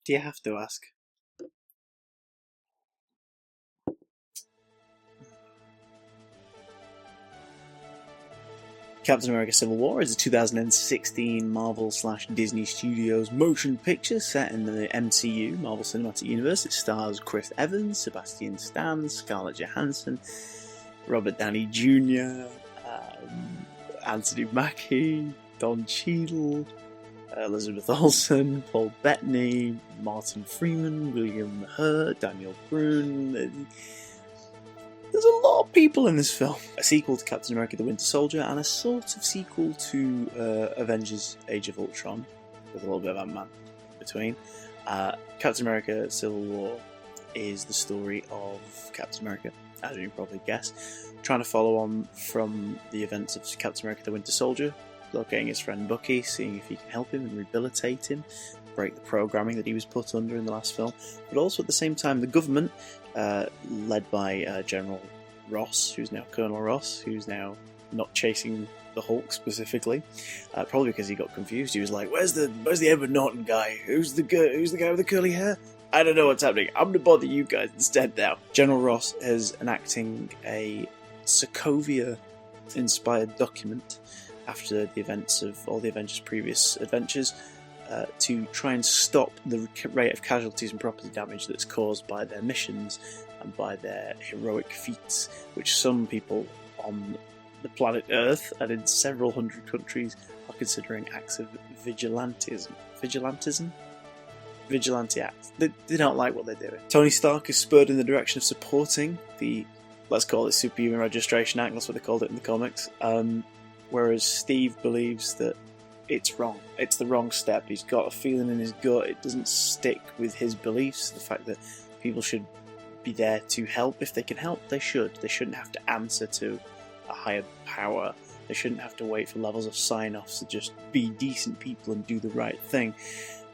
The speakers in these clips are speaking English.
Do you have to ask? Captain America Civil War is a 2016 Marvel/Disney Studios motion picture set in the MCU, Marvel Cinematic Universe. It stars Chris Evans, Sebastian Stan, Scarlett Johansson, Robert Downey Jr., Anthony Mackie, Don Cheadle, Elizabeth Olsen, Paul Bettany, Martin Freeman, William Hurt, Daniel Brühl. There's a lot of people in this film. A sequel to Captain America the Winter Soldier and a sort of sequel to Avengers Age of Ultron, with a little bit of AntMan between. Captain America Civil War is the story of Captain America, as you can probably guess, trying to follow on from the events of Captain America the Winter Soldier, locating his friend Bucky, seeing if he can help him and rehabilitate him, break the programming that he was put under in the last film, but also at the same time the government, led by General Ross, who's now Colonel Ross, who's now not chasing the Hulk specifically, probably because he got confused. He was like, "Where's the Edward Norton guy? Who's the guy with the curly hair? I don't know what's happening. I'm gonna bother you guys instead now." General Ross is enacting a Sokovia-inspired document after the events of all the Avengers' previous adventures, to try and stop the rate of casualties and property damage that's caused by their missions and by their heroic feats, which some people on the planet Earth and in several hundred countries are considering acts of vigilantism. Vigilante acts. They don't like what they're doing. Tony Stark is spurred in the direction of supporting the, let's call it Superhuman Registration Act, that's what they called it in the comics, whereas Steve believes that it's wrong. It's the wrong step. He's got a feeling in his gut. It doesn't stick with his beliefs. The fact that people should be there to help. If they can help, they should. They shouldn't have to answer to a higher power. They shouldn't have to wait for levels of sign-offs to just be decent people and do the right thing.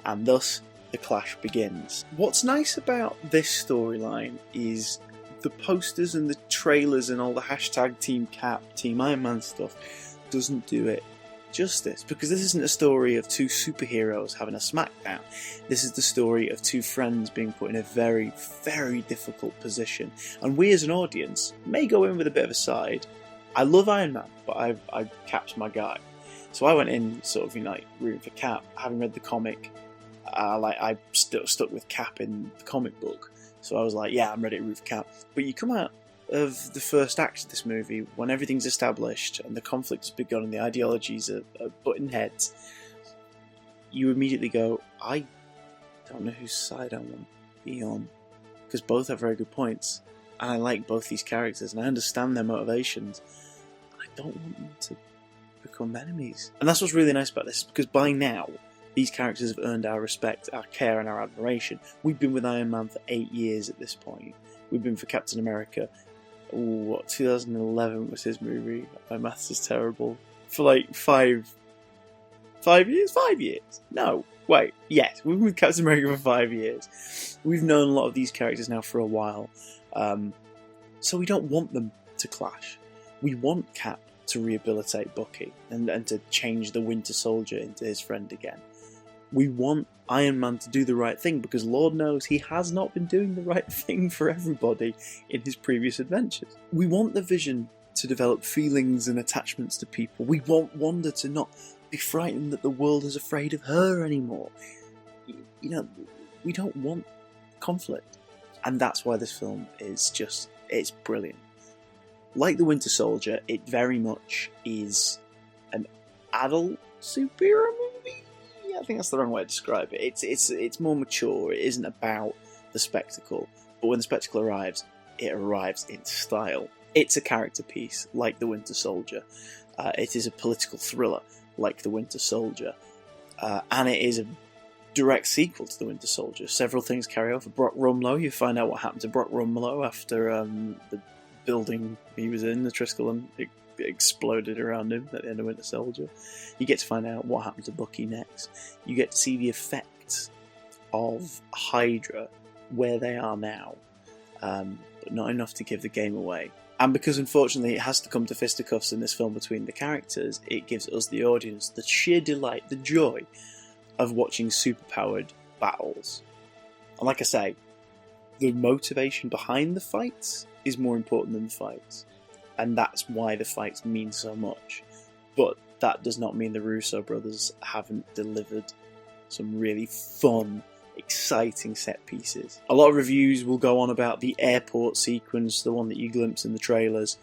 And thus, the clash begins. What's nice about this storyline is the posters and the trailers and all the hashtag Team Cap, Team Iron Man stuff doesn't do it justice, because this isn't a story of two superheroes having a smackdown. This is the story of two friends being put in a very, very difficult position, and we as an audience may go in with a bit of a side. I love Iron Man, but I Cap's my guy, so I went in sort of rooting for Cap, having read the comic. I stuck with Cap in the comic book, so I was like, yeah, I'm ready to root for Cap. But you come out of the first act of this movie, when everything's established and the conflict has begun and the ideologies are butting heads, you immediately go, I don't know whose side I want to be on, because both have very good points, and I like both these characters and I understand their motivations, and I don't want them to become enemies. And that's what's really nice about this, because by now these characters have earned our respect, our care and our admiration. We've been with Iron Man for 8 years at this point. We've been for Captain America, 2011 was his movie, my maths is terrible, for like 5 years? 5 years? No, wait, yes, we've been with Captain America for 5 years. We've known a lot of these characters now for a while, so we don't want them to clash. We want Cap to rehabilitate Bucky and to change the Winter Soldier into his friend again. We want Iron Man to do the right thing, because Lord knows he has not been doing the right thing for everybody in his previous adventures. We want the Vision to develop feelings and attachments to people. We want Wanda to not be frightened that the world is afraid of her anymore. We don't want conflict. And that's why this film is it's brilliant. Like The Winter Soldier, it very much is an adult superhero movie. I think that's the wrong way to describe it. It's more mature. It isn't about the spectacle, but when the spectacle arrives, it arrives in style. It's a character piece, like The Winter Soldier. It is a political thriller, like The Winter Soldier, and it is a direct sequel to The Winter Soldier. Several things carry over. Brock Rumlow, you find out what happened to Brock Rumlow after the building he was in, the Triskelon, exploded around him at the end of Winter Soldier. You get to find out what happened to Bucky next. You get to see the effects of Hydra, where they are now, but not enough to give the game away. And because unfortunately it has to come to fisticuffs in this film between the characters, it gives us, the audience, the sheer delight, the joy of watching superpowered battles And like I say, the motivation behind the fights is more important than the fights. And that's why the fights mean so much. But that does not mean the Russo brothers haven't delivered some really fun, exciting set pieces. A lot of reviews will go on about the airport sequence, the one that you glimpse in the trailers.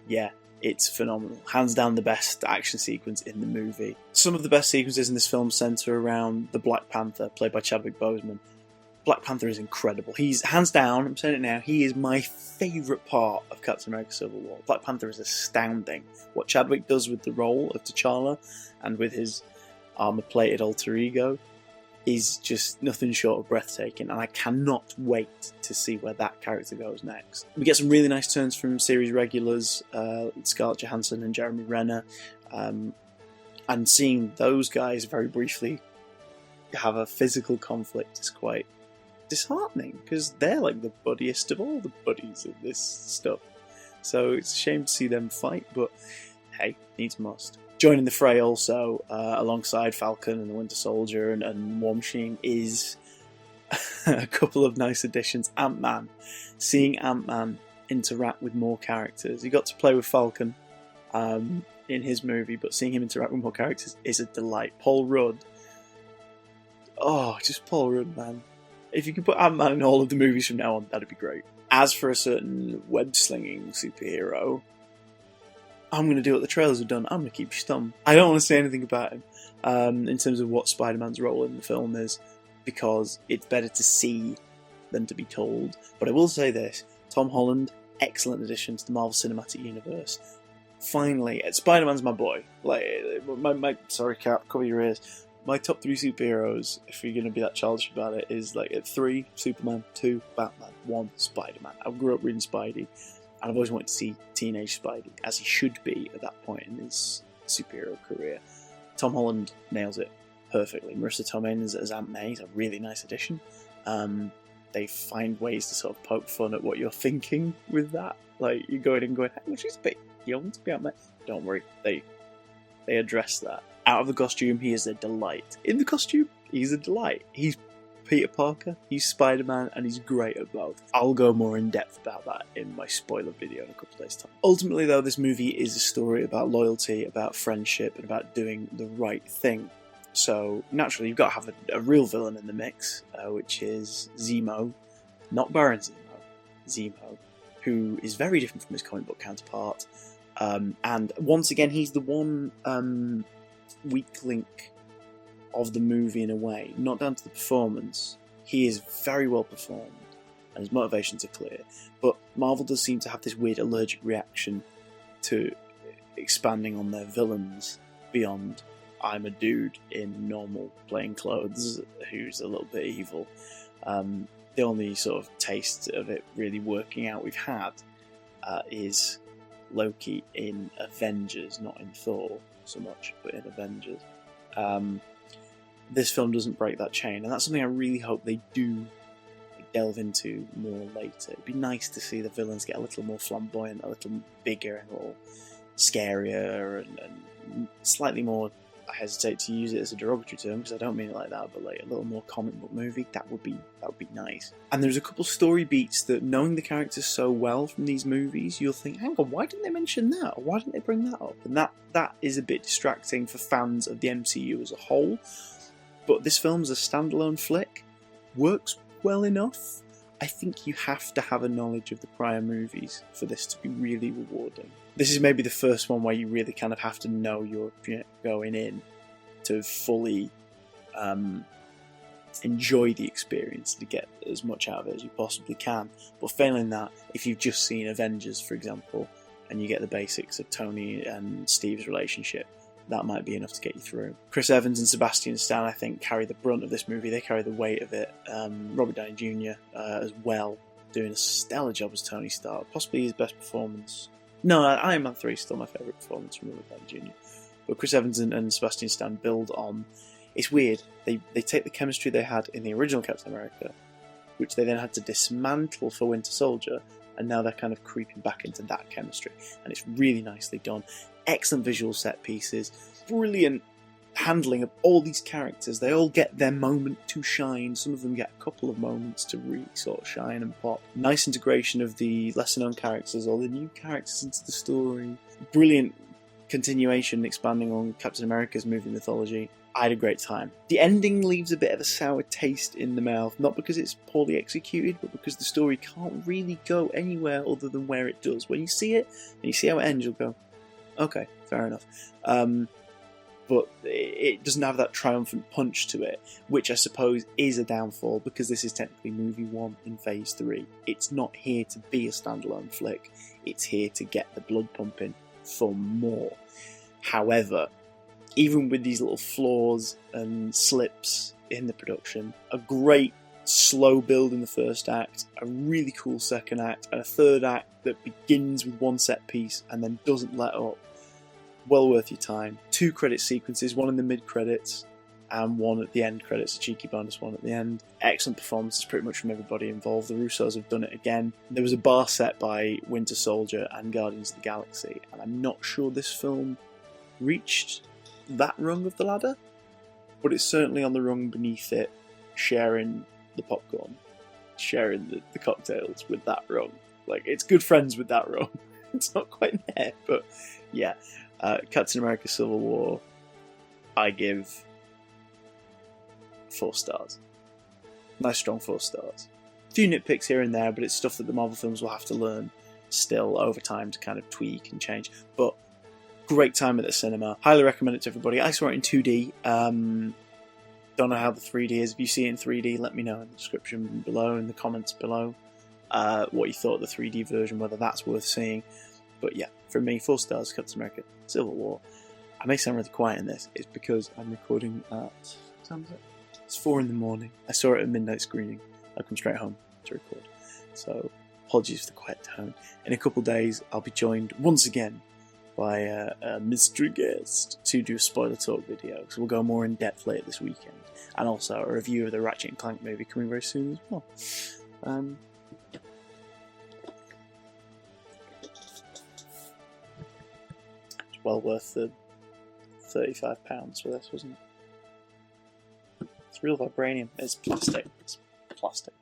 Yeah, it's phenomenal. Hands down the best action sequence in the movie. Some of the best sequences in this film centre around the Black Panther, played by Chadwick Boseman. Black Panther is incredible. He's, hands down, I'm saying it now, he is my favourite part of Captain America Civil War. Black Panther is astounding. What Chadwick does with the role of T'Challa and with his armour-plated alter ego is just nothing short of breathtaking, and I cannot wait to see where that character goes next. We get some really nice turns from series regulars, Scarlett Johansson and Jeremy Renner, and seeing those guys very briefly have a physical conflict is quite disheartening, because they're like the buddiest of all the buddies of this stuff. So it's a shame to see them fight, but hey, needs must. Joining the fray also, alongside Falcon and the Winter Soldier and War Machine, is a couple of nice additions. AntMan. Seeing AntMan interact with more characters. He got to play with Falcon in his movie, but seeing him interact with more characters is a delight. Paul Rudd. Oh, just Paul Rudd, man. If you could put AntMan in all of the movies from now on, that'd be great. As for a certain web-slinging superhero, I'm going to do what the trailers have done. I'm going to keep stum. I don't want to say anything about him in terms of what Spider-Man's role in the film is, because it's better to see than to be told. But I will say this, Tom Holland, excellent addition to the Marvel Cinematic Universe. Finally, Spider-Man's my boy. Like, sorry, Cap, cover your ears. My top 3 superheroes, if you're going to be that childish about it, is like at 3, Superman, 2, Batman, 1, Spider-Man. I grew up reading Spidey, and I've always wanted to see teenage Spidey, as he should be at that point in his superhero career. Tom Holland nails it perfectly. Marissa Tomei as Aunt May is a really nice addition. They find ways to sort of poke fun at what you're thinking with that. Like, you're going and going, hey, well, she's a bit young to be Aunt May. Don't worry, they address that. Out of the costume, he is a delight. In the costume, he's a delight. He's Peter Parker, he's Spider-Man, and he's great at both. I'll go more in depth about that in my spoiler video in a couple of days' time. Ultimately, though, this movie is a story about loyalty, about friendship, and about doing the right thing. So, naturally, you've got to have a real villain in the mix, which is Zemo. Not Baron Zemo. Zemo, who is very different from his comic book counterpart. And once again, he's the one weak link of the movie in a way, not down to the performance. He is very well performed and his motivations are clear, but Marvel does seem to have this weird allergic reaction to expanding on their villains beyond I'm a dude in normal plain clothes who's a little bit evil. The only sort of taste of it really working out we've had is Loki in Avengers, not in Thor so much, but in Avengers. This film doesn't break that chain, and that's something I really hope they do delve into more later. It'd be nice to see the villains get a little more flamboyant, a little bigger, and a little scarier, and slightly more. I hesitate to use it as a derogatory term because I don't mean it like that, but like a little more comic book movie. That would be nice. And there's a couple story beats that, knowing the characters so well from these movies, you'll think, hang on, why didn't they mention that? Or why didn't they bring that up? And that is a bit distracting for fans of the MCU as a whole. But this film as a standalone flick works well enough. I think you have to have a knowledge of the prior movies for this to be really rewarding. This is maybe the first one where you really kind of have to know you're going in to fully enjoy the experience, to get as much out of it as you possibly can. But failing that, if you've just seen Avengers, for example, and you get the basics of Tony and Steve's relationship, that might be enough to get you through. Chris Evans and Sebastian Stan, I think, carry the brunt of this movie. They carry the weight of it. Robert Downey Jr. As well, doing a stellar job as Tony Stark. Possibly his best performance. No, Iron Man 3 is still my favourite performance from Robert Downey Jr. But Chris Evans and Sebastian Stan build on... It's weird. They take the chemistry they had in the original Captain America, which they then had to dismantle for Winter Soldier, and now they're kind of creeping back into that chemistry. And it's really nicely done. Excellent visual set pieces. Brilliant handling of all these characters. They all get their moment to shine. Some of them get a couple of moments to really sort of shine and pop. Nice integration of the lesser known characters or the new characters into the story. Brilliant continuation expanding on Captain America's movie mythology. I had a great time. The ending leaves a bit of a sour taste in the mouth, not because it's poorly executed, but because the story can't really go anywhere other than where it does. When you see it, and you see how it ends, you'll go, okay, fair enough. But it doesn't have that triumphant punch to it, which I suppose is a downfall, because this is technically movie 1 in phase 3. It's not here to be a standalone flick, it's here to get the blood pumping for more. However, even with these little flaws and slips in the production, a great slow build in the first act, a really cool second act, and a third act that begins with one set piece and then doesn't let up. Well worth your time. 2 credit sequences, one in the mid-credits and one at the end credits, a cheeky bonus one at the end. Excellent performances pretty much from everybody involved. The Russos have done it again. There was a bar set by Winter Soldier and Guardians of the Galaxy, and I'm not sure this film reached that rung of the ladder, but it's certainly on the rung beneath it, sharing the popcorn, sharing the cocktails with that rung. Like, it's good friends with that rung. It's not quite there, but yeah. Captain America Civil War, I give 4 stars. Nice strong 4 stars. A few nitpicks here and there, but it's stuff that the Marvel films will have to learn still over time to kind of tweak and change. But great time at the cinema. Highly recommend it to everybody. I saw it in 2D. Don't know how the 3D is. If you see it in 3D, let me know in the description below, in the comments below, what you thought of the 3D version, whether that's worth seeing. But yeah, for me, 4 stars, Captain America Civil War. I may sound really quiet in this. It's because I'm recording at... what time is it? It's 4 in the morning. I saw it at a midnight screening. I'll come straight home to record. So, apologies for the quiet tone. In a couple of days, I'll be joined once again by a mystery guest to do a spoiler talk video. So we'll go more in depth later this weekend. And also a review of the Ratchet & Clank movie coming very soon as well. Well worth the £35 for this, wasn't it? It's real vibranium. It's plastic. It's plastic.